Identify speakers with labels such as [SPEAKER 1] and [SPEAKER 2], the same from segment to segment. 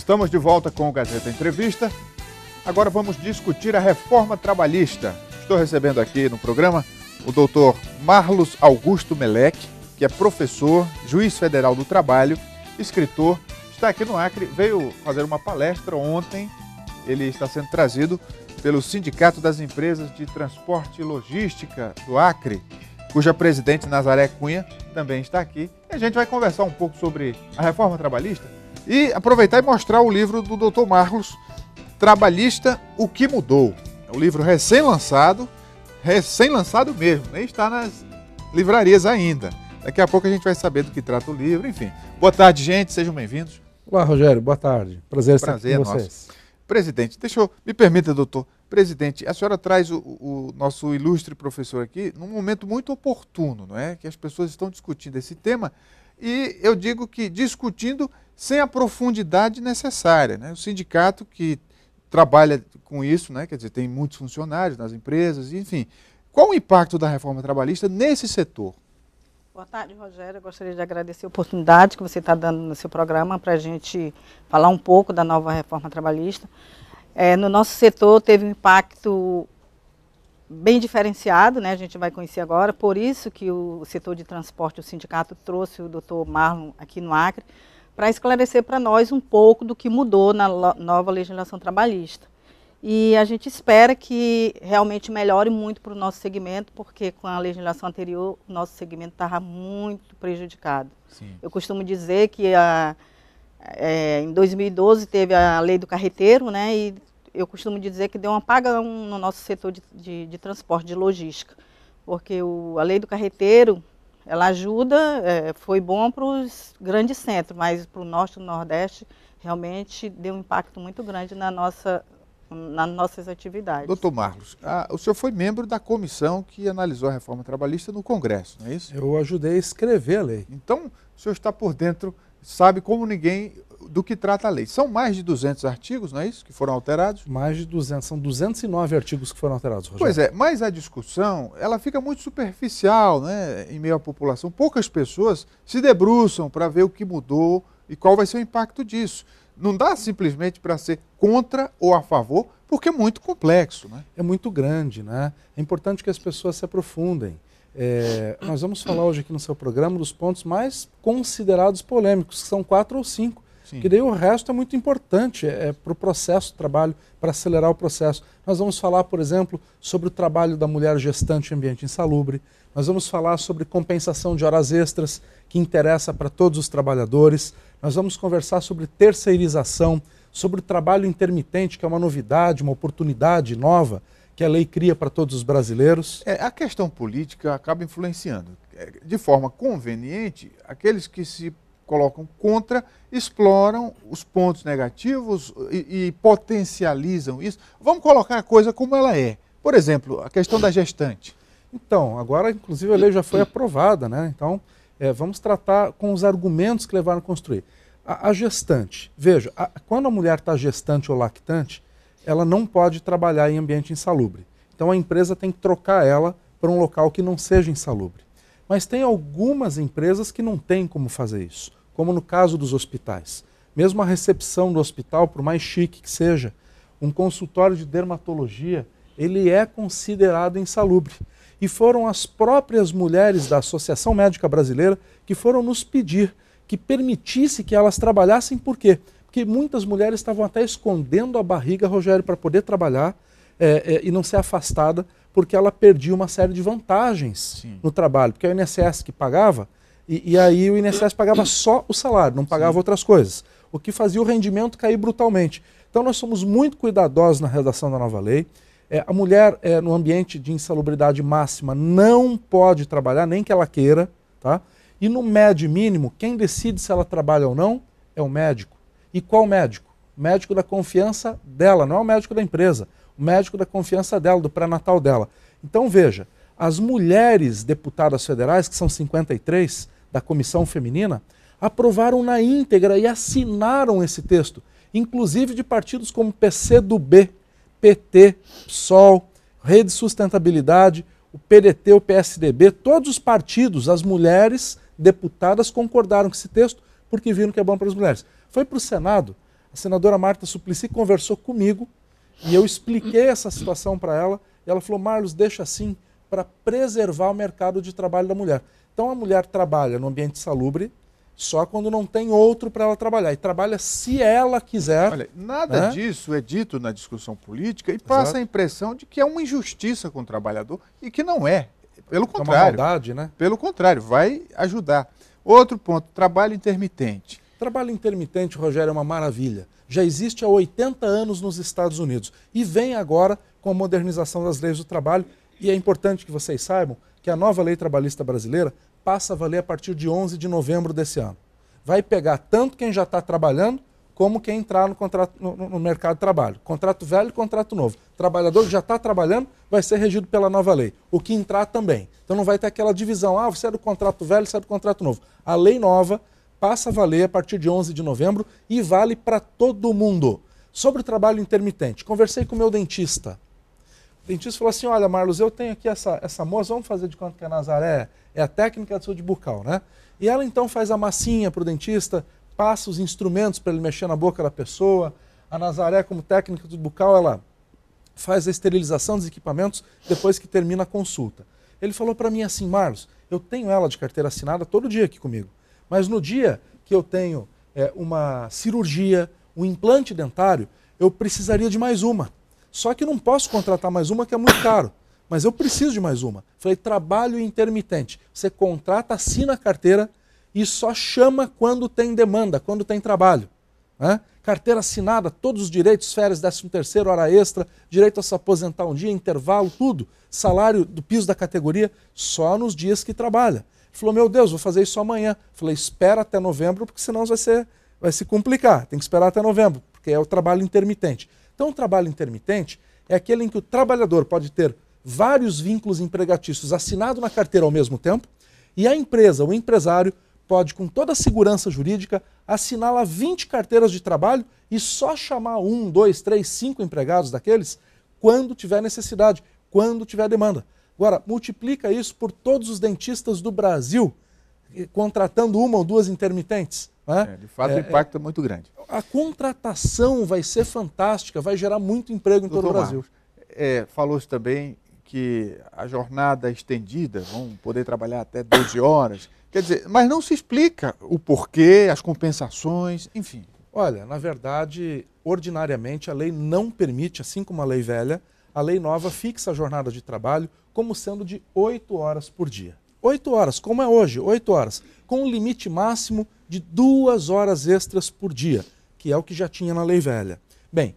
[SPEAKER 1] Estamos de volta com o Gazeta Entrevista. Agora vamos discutir a reforma trabalhista. Estou recebendo aqui no programa o doutor Marlos Augusto Melec, que é professor, juiz federal do trabalho, escritor, está aqui no Acre, veio fazer uma palestra ontem. Ele está sendo trazido pelo Sindicato das Empresas de Transporte e Logística do Acre, cuja presidente Nazaré Cunha também está aqui. E a gente vai conversar um pouco sobre a reforma trabalhista e aproveitar e mostrar o livro do Dr. Marlos, Trabalhista, o que mudou. É um livro recém-lançado mesmo, nem está nas livrarias ainda. Daqui a pouco a gente vai saber do que trata o livro, enfim. Boa tarde, gente, sejam bem-vindos.
[SPEAKER 2] Olá, Rogério, boa tarde. Prazer estar aqui com vocês.
[SPEAKER 1] Presidente, me permita, doutor. Presidente, a senhora traz o nosso ilustre professor aqui num momento muito oportuno, não é? Que as pessoas estão discutindo esse tema e eu digo que discutindo sem a profundidade necessária, né? O sindicato que trabalha com isso, né? Quer dizer, tem muitos funcionários nas empresas, enfim. Qual o impacto da reforma trabalhista nesse setor?
[SPEAKER 3] Boa tarde, Rogério. Eu gostaria de agradecer a oportunidade que você está dando no seu programa para a gente falar um pouco da nova reforma trabalhista. No nosso setor teve um impacto bem diferenciado, né? A gente vai conhecer agora, por isso que o setor de transporte, o sindicato trouxe o doutor Marlon aqui no Acre, para esclarecer para nós um pouco do que mudou na nova legislação trabalhista. E a gente espera que realmente melhore muito para o nosso segmento, porque com a legislação anterior, o nosso segmento estava muito prejudicado.
[SPEAKER 1] Sim. Eu
[SPEAKER 3] costumo dizer que em 2012 teve a lei do carreteiro, né? E eu costumo dizer que deu um apagão no nosso setor de transporte, de logística. Porque a lei do carreteiro, ela ajuda, foi bom para os grandes centros, mas para o norte e o nordeste, realmente deu um impacto muito grande nas nossas atividades.
[SPEAKER 1] Doutor Marlos, o senhor foi membro da comissão que analisou a reforma trabalhista no Congresso, não é isso?
[SPEAKER 2] Eu ajudei a escrever a lei.
[SPEAKER 1] Então, o senhor está por dentro, sabe como ninguém do que trata a lei. São mais de 200 artigos, não é isso, que foram alterados?
[SPEAKER 2] Mais de 200, são 209 artigos que foram alterados, Rogério.
[SPEAKER 1] Pois é, mas a discussão, ela fica muito superficial, né, em meio à população. Poucas pessoas se debruçam para ver o que mudou e qual vai ser o impacto disso. Não dá simplesmente para ser contra ou a favor, porque é muito complexo, né?
[SPEAKER 2] É muito grande, né? É importante que as pessoas se aprofundem. Nós vamos falar hoje aqui no seu programa dos pontos mais considerados polêmicos, que são 4 ou 5.
[SPEAKER 1] Sim.
[SPEAKER 2] Que daí o resto é muito importante para o processo do trabalho, para acelerar o processo. Nós vamos falar, por exemplo, sobre o trabalho da mulher gestante em ambiente insalubre. Nós vamos falar sobre compensação de horas extras, que interessa para todos os trabalhadores. Nós vamos conversar sobre terceirização, sobre o trabalho intermitente, que é uma novidade, uma oportunidade nova que a lei cria para todos os brasileiros.
[SPEAKER 1] A questão política acaba influenciando. De forma conveniente, aqueles que se colocam contra, exploram os pontos negativos e potencializam isso. Vamos colocar a coisa como ela é. Por exemplo, a questão da gestante.
[SPEAKER 2] Então, agora, inclusive, a lei já foi aprovada, né? Então, vamos tratar com os argumentos que levaram a construir. A gestante, veja, quando a mulher está gestante ou lactante, ela não pode trabalhar em ambiente insalubre. Então, a empresa tem que trocar ela para um local que não seja insalubre. Mas tem algumas empresas que não têm como fazer isso, como no caso dos hospitais. Mesmo a recepção do hospital, por mais chique que seja, um consultório de dermatologia, ele é considerado insalubre. E foram as próprias mulheres da Associação Médica Brasileira que foram nos pedir que permitisse que elas trabalhassem. Por quê? Porque muitas mulheres estavam até escondendo a barriga, Rogério, para poder trabalhar e não ser afastada, porque ela perdia uma série de vantagens Sim. no trabalho. Porque é o INSS que pagava, e aí o INSS pagava só o salário, não pagava Sim. outras coisas, o que fazia o rendimento cair brutalmente. Então nós somos muito cuidadosos na redação da nova lei. A mulher no ambiente de insalubridade máxima não pode trabalhar, nem que ela queira, tá? E no médio e mínimo, quem decide se ela trabalha ou não é o médico. E qual médico? O médico da confiança dela, não é o médico da empresa. O médico da confiança dela, do pré-natal dela. Então veja, as mulheres deputadas federais, que são 53, da comissão feminina, aprovaram na íntegra e assinaram esse texto, inclusive de partidos como PCdoB, PT, PSOL, Rede Sustentabilidade, o PDT, o PSDB, todos os partidos, as mulheres deputadas concordaram com esse texto porque viram que é bom para as mulheres. Foi para o Senado, A senadora Marta Suplicy conversou comigo e eu expliquei essa situação para ela. E ela falou, Marlos, deixa assim para preservar o mercado de trabalho da mulher. Então a mulher trabalha no ambiente salubre só quando não tem outro para ela trabalhar. E trabalha se ela quiser.
[SPEAKER 1] Olha, nada disso é dito na discussão política e passa a impressão de que é uma injustiça com o trabalhador e que não é. Pelo contrário.
[SPEAKER 2] É uma maldade, né?
[SPEAKER 1] Pelo contrário, vai ajudar. Outro ponto, trabalho intermitente.
[SPEAKER 2] Trabalho intermitente, Rogério, é uma maravilha. Já existe há 80 anos nos Estados Unidos e vem agora com a modernização das leis do trabalho. E é importante que vocês saibam que a nova lei trabalhista brasileira passa a valer a partir de 11 de novembro desse ano. Vai pegar tanto quem já está trabalhando como quem entrar no mercado de trabalho. Contrato velho e contrato novo. O trabalhador que já está trabalhando vai ser regido pela nova lei. O que entrar também. Então não vai ter aquela divisão. Ah, você é do contrato velho, você é do contrato novo. A lei nova passa a valer a partir de 11 de novembro e vale para todo mundo. Sobre o trabalho intermitente, conversei com o meu dentista. O dentista falou assim, olha, Marlos, eu tenho aqui essa moça, vamos fazer de conta que a Nazaré é a técnica de saúde bucal, né? E ela então faz a massinha para o dentista, passa os instrumentos para ele mexer na boca da pessoa. A Nazaré, como técnica de bucal, ela faz a esterilização dos equipamentos depois que termina a consulta. Ele falou para mim assim, Marlos, eu tenho ela de carteira assinada todo dia aqui comigo, mas no dia que eu tenho uma cirurgia, um implante dentário, eu precisaria de mais uma. Só que não posso contratar mais uma que é muito caro, mas eu preciso de mais uma. Falei, trabalho intermitente. Você contrata, assina a carteira e só chama quando tem demanda, quando tem trabalho. Né? Carteira assinada, todos os direitos, férias, 13º, hora extra, direito a se aposentar um dia, intervalo, tudo. Salário do piso da categoria, só nos dias que trabalha. Ele falou, meu Deus, vou fazer isso amanhã. Falei, espera até novembro, porque senão vai se complicar. Tem que esperar até novembro, porque é o trabalho intermitente. Então, o trabalho intermitente é aquele em que o trabalhador pode ter vários vínculos empregatícios assinados na carteira ao mesmo tempo e a empresa, o empresário, pode, com toda a segurança jurídica, assinar lá 20 carteiras de trabalho e só chamar 1, 2, 3, 5 empregados daqueles quando tiver necessidade, quando tiver demanda. Agora, multiplica isso por todos os dentistas do Brasil, contratando uma ou duas intermitentes. Né?
[SPEAKER 1] De fato, o impacto é muito grande.
[SPEAKER 2] A contratação vai ser fantástica, vai gerar muito emprego em todo o Brasil.
[SPEAKER 1] Falou-se também que a jornada estendida, vão poder trabalhar até 12 horas. Quer dizer, mas não se explica o porquê, as compensações, enfim.
[SPEAKER 2] Olha, na verdade, ordinariamente a lei não permite, assim como a lei velha, a lei nova fixa a jornada de trabalho como sendo de 8 horas por dia. 8 horas, como é hoje, 8 horas, com um limite máximo de 2 horas extras por dia, que é o que já tinha na lei velha. Bem,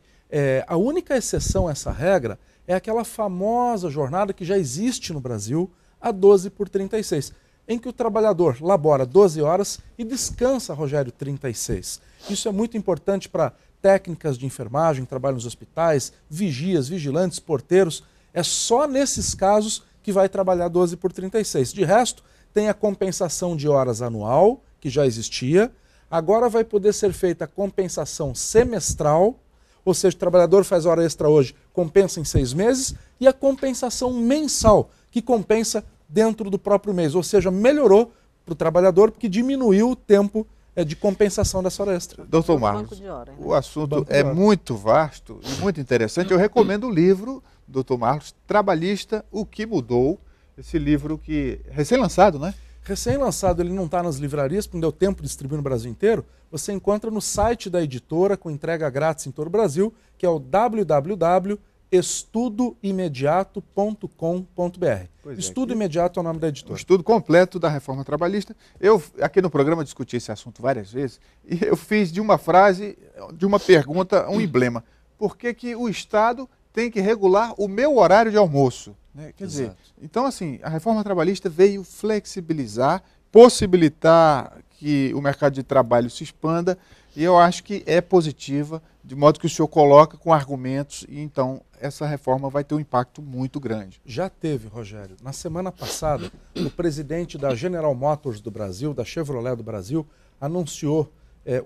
[SPEAKER 2] a única exceção a essa regra é aquela famosa jornada que já existe no Brasil, a 12 por 36, em que o trabalhador labora 12 horas e descansa, Rogério, 36. Isso é muito importante para técnicas de enfermagem, trabalho nos hospitais, vigias, vigilantes, porteiros. É só nesses casos que vai trabalhar 12 por 36. De resto, tem a compensação de horas anual, que já existia. Agora vai poder ser feita a compensação semestral, ou seja, o trabalhador faz hora extra hoje, compensa em 6 meses, e a compensação mensal, que compensa dentro do próprio mês. Ou seja, melhorou para o trabalhador, porque diminuiu o tempo de compensação dessa hora extra.
[SPEAKER 1] Doutor Marlos, o assunto é muito vasto e muito interessante. Eu recomendo o livro, doutor Marlos, Trabalhista, o que mudou. Esse livro que recém-lançado, né?
[SPEAKER 2] Recém-lançado, ele não está nas livrarias, porque não deu tempo de distribuir no Brasil inteiro. Você encontra no site da editora, com entrega grátis em todo o Brasil, que é o www.estudoimediato.com.br. Estudo Imediato é o nome da editora.
[SPEAKER 1] O estudo completo da reforma trabalhista. Eu, aqui no programa, discuti esse assunto várias vezes, e eu fiz de uma frase, de uma pergunta, um emblema. Por que o Estado tem que regular o meu horário de almoço? Quer dizer, então assim, a reforma trabalhista veio flexibilizar, possibilitar que o mercado de trabalho se expanda, e eu acho que é positiva, de modo que o senhor coloca com argumentos, e então essa reforma vai ter um impacto muito grande.
[SPEAKER 2] Já teve, Rogério. Na semana passada, o presidente da General Motors do Brasil, da Chevrolet do Brasil, anunciou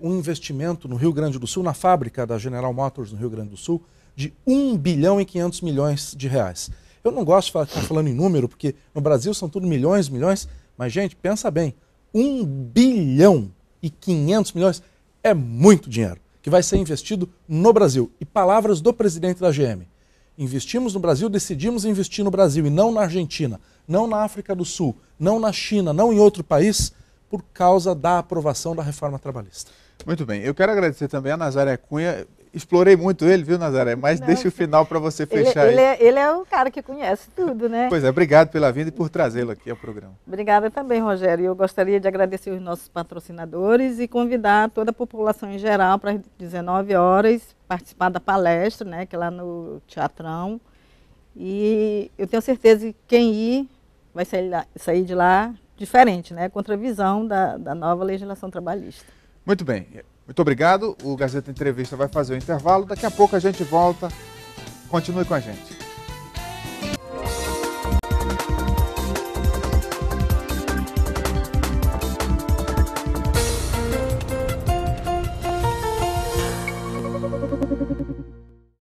[SPEAKER 2] um investimento no Rio Grande do Sul, na fábrica da General Motors no Rio Grande do Sul, de 1 bilhão e 500 milhões de reais. Eu não gosto de ficar falando em número, porque no Brasil são tudo milhões, mas, gente, pensa bem, 1 bilhão e 500 milhões é muito dinheiro. que vai ser investido no Brasil. E palavras do presidente da GM. Investimos no Brasil, decidimos investir no Brasil e não na Argentina, não na África do Sul, não na China, não em outro país, por causa da aprovação da reforma trabalhista.
[SPEAKER 1] Muito bem, eu quero agradecer também a Nazaré Cunha. Explorei muito ele, viu, Nazaré? Mas deixa o final para você fechar aí.
[SPEAKER 3] Ele é o cara que conhece tudo, né?
[SPEAKER 1] Pois é, obrigado pela vinda e por trazê-lo aqui ao programa.
[SPEAKER 3] Obrigada também, Rogério. Eu gostaria de agradecer os nossos patrocinadores e convidar toda a população em geral para às 19 horas participar da palestra, né, que é lá no Teatrão. E eu tenho certeza que quem ir vai sair de lá diferente, né, contra a visão da nova legislação trabalhista.
[SPEAKER 1] Muito bem. Muito obrigado. O Gazeta Entrevista vai fazer o intervalo. Daqui a pouco a gente volta. Continue com a gente.